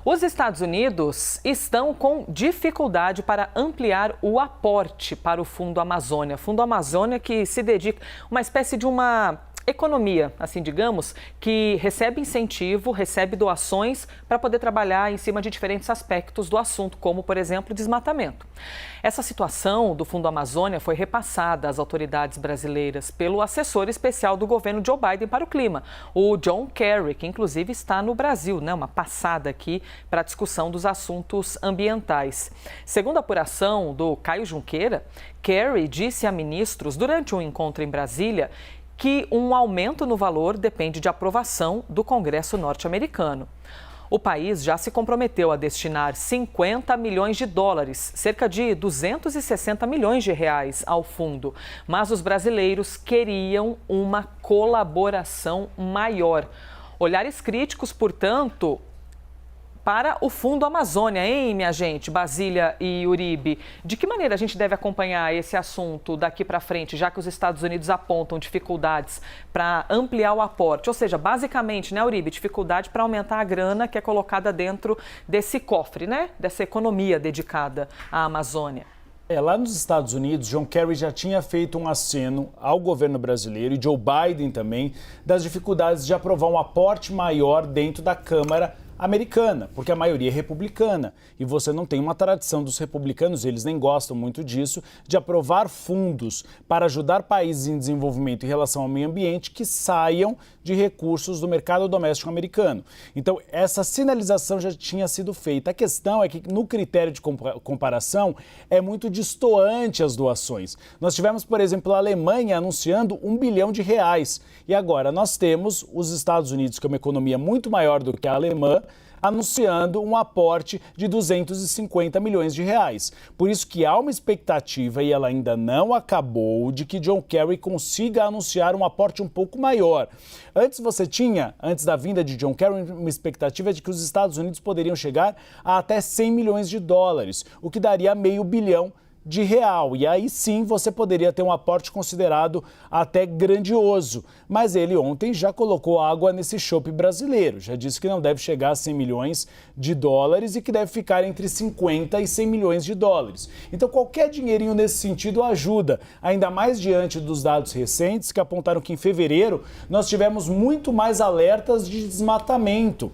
Os Estados Unidos estão com dificuldade para ampliar o aporte para o Fundo Amazônia. Fundo Amazônia que se dedica a uma espécie de uma economia, assim digamos, que recebe incentivo, recebe doações para poder trabalhar em cima de diferentes aspectos do assunto, como, por exemplo, desmatamento. Essa situação do Fundo Amazônia foi repassada às autoridades brasileiras pelo assessor especial do governo Joe Biden para o clima, o John Kerry, que inclusive está no Brasil, uma passada aqui para a discussão dos assuntos ambientais. Segundo a apuração do Caio Junqueira, Kerry disse a ministros durante um encontro em Brasília que um aumento no valor depende de aprovação do Congresso norte-americano. O país já se comprometeu a destinar 50 milhões de dólares, cerca de 260 milhões de reais ao fundo. Mas os brasileiros queriam uma colaboração maior. Olhares críticos, portanto, para o Fundo Amazônia, hein, minha gente, Basília e Uribe? De que maneira a gente deve acompanhar esse assunto daqui para frente, já que os Estados Unidos apontam dificuldades para ampliar o aporte? Ou seja, basicamente, Uribe, dificuldade para aumentar a grana que é colocada dentro desse cofre, dessa economia dedicada à Amazônia. Lá nos Estados Unidos, John Kerry já tinha feito um aceno ao governo brasileiro e Joe Biden também das dificuldades de aprovar um aporte maior dentro da Câmara americana, porque a maioria é republicana e você não tem uma tradição dos republicanos, eles nem gostam muito disso, de aprovar fundos para ajudar países em desenvolvimento em relação ao meio ambiente que saiam de recursos do mercado doméstico americano. Então, essa sinalização já tinha sido feita. A questão é que no critério de comparação é muito destoante as doações. Nós tivemos, por exemplo, a Alemanha anunciando R$1 bilhão e agora nós temos os Estados Unidos, que é uma economia muito maior do que a alemã, anunciando um aporte de 250 milhões de reais. Por isso que há uma expectativa, e ela ainda não acabou, de que John Kerry consiga anunciar um aporte um pouco maior. Antes da vinda de John Kerry, uma expectativa de que os Estados Unidos poderiam chegar a até 100 milhões de dólares, o que daria meio bilhão de real. E aí sim você poderia ter um aporte considerado até grandioso. Mas ele ontem já colocou água nesse chope brasileiro. Já disse que não deve chegar a 100 milhões de dólares e que deve ficar entre 50 e 100 milhões de dólares. Então qualquer dinheirinho nesse sentido ajuda, ainda mais diante dos dados recentes que apontaram que em fevereiro nós tivemos muito mais alertas de desmatamento,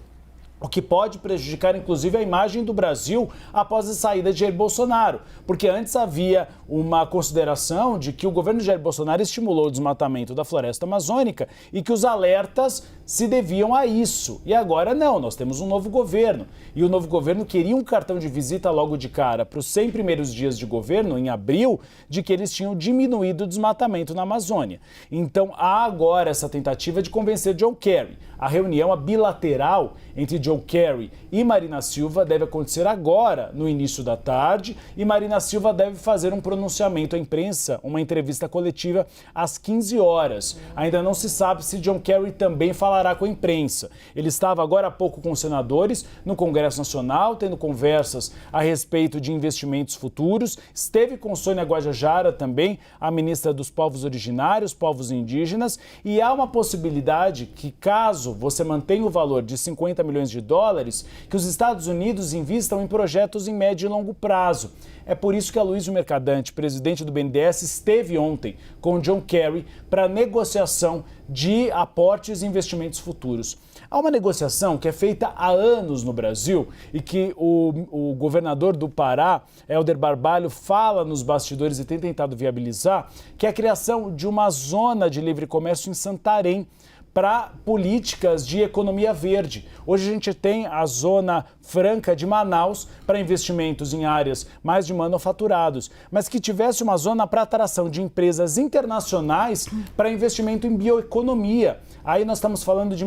o que pode prejudicar, inclusive, a imagem do Brasil após a saída de Jair Bolsonaro. Porque antes havia uma consideração de que o governo de Jair Bolsonaro estimulou o desmatamento da floresta amazônica e que os alertas se deviam a isso. E agora não, nós temos um novo governo. E o novo governo queria um cartão de visita logo de cara para os 100 primeiros dias de governo, em abril, de que eles tinham diminuído o desmatamento na Amazônia. Então há agora essa tentativa de convencer John Kerry. A reunião bilateral entre John Kerry e Marina Silva deve acontecer agora, no início da tarde, e Marina Silva deve fazer um pronunciamento à imprensa, uma entrevista coletiva às 15 horas. Ainda não se sabe se John Kerry também falará com a imprensa. Ele estava agora há pouco com os senadores no Congresso Nacional, tendo conversas a respeito de investimentos futuros. Esteve com Sônia Guajajara também, a ministra dos Povos Originários, Povos Indígenas, e há uma possibilidade que, caso você mantenha o valor de 50 milhões de dólares, que os Estados Unidos invistam em projetos em médio e longo prazo. É por isso que Aloysio Mercadante, presidente do BNDES, esteve ontem com John Kerry para negociação de aportes e investimentos futuros. Há uma negociação que é feita há anos no Brasil e que o governador do Pará, Helder Barbalho, fala nos bastidores e tem tentado viabilizar, que é a criação de uma zona de livre comércio em Santarém, para políticas de economia verde. Hoje a gente tem a Zona Franca de Manaus para investimentos em áreas mais de manufaturados, mas que tivesse uma zona para atração de empresas internacionais para investimento em bioeconomia. Aí nós estamos falando de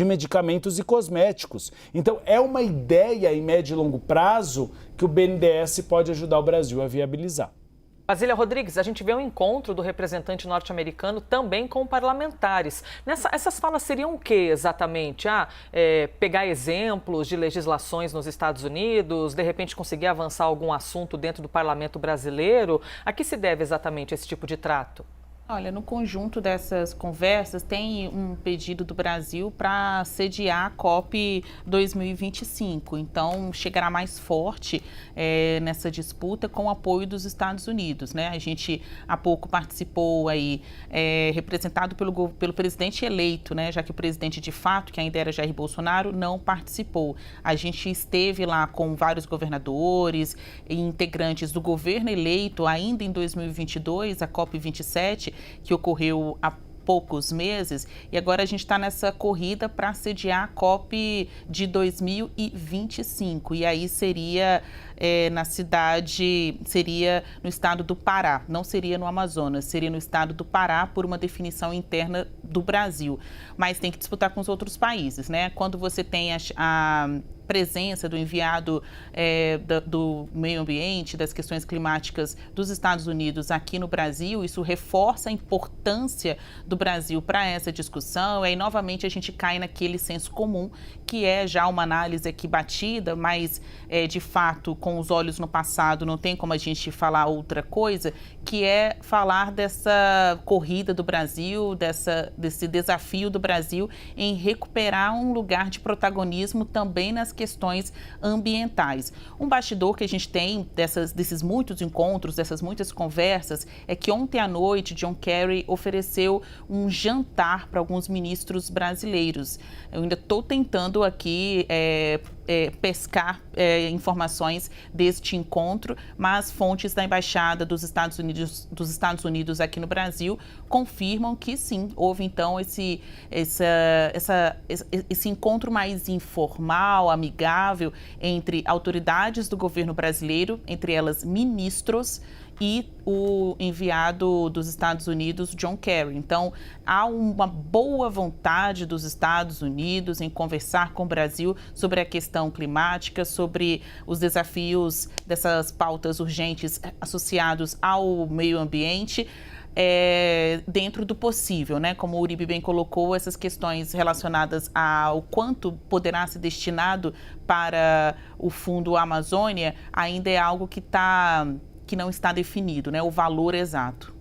medicamentos e cosméticos. Então é uma ideia em médio e longo prazo que o BNDES pode ajudar o Brasil a viabilizar. Basília Rodrigues, a gente vê um encontro do representante norte-americano também com parlamentares. Essas falas seriam o que exatamente? Pegar exemplos de legislações nos Estados Unidos, de repente conseguir avançar algum assunto dentro do parlamento brasileiro? A que se deve exatamente esse tipo de trato? Olha, no conjunto dessas conversas, tem um pedido do Brasil para sediar a COP 2025. Então, chegará mais forte nessa disputa com o apoio dos Estados Unidos, né? A gente há pouco participou aí, representado pelo presidente eleito, né? Já que o presidente de fato, que ainda era Jair Bolsonaro, não participou. A gente esteve lá com vários governadores e integrantes do governo eleito ainda em 2022, a COP 27, que ocorreu há poucos meses, e agora a gente está nessa corrida para sediar a COP de 2025, e aí seria seria no estado do Pará, não seria no Amazonas, seria no estado do Pará por uma definição interna do Brasil, mas tem que disputar com os outros países, né? Quando você tem a presença do enviado do meio ambiente, das questões climáticas dos Estados Unidos aqui no Brasil, isso reforça a importância do Brasil para essa discussão, e aí novamente a gente cai naquele senso comum, que é já uma análise aqui batida, mas de fato, com os olhos no passado, não tem como a gente falar outra coisa, que é falar dessa corrida do Brasil, desse desafio do Brasil em recuperar um lugar de protagonismo também nas questões ambientais. Um bastidor que a gente tem desses muitos encontros, dessas muitas conversas, é que ontem à noite John Kerry ofereceu um jantar para alguns ministros brasileiros. Eu ainda estou tentando aqui pescar informações deste encontro, mas fontes da Embaixada dos Estados Unidos aqui no Brasil confirmam que sim, houve então esse encontro mais informal, amigável, entre autoridades do governo brasileiro, entre elas ministros, e o enviado dos Estados Unidos, John Kerry. Então, há uma boa vontade dos Estados Unidos em conversar com o Brasil sobre a questão climática, sobre os desafios dessas pautas urgentes associados ao meio ambiente, dentro do possível, né? Como o Uribe bem colocou, essas questões relacionadas ao quanto poderá ser destinado para o Fundo Amazônia ainda é algo que não está definido, né? O valor exato.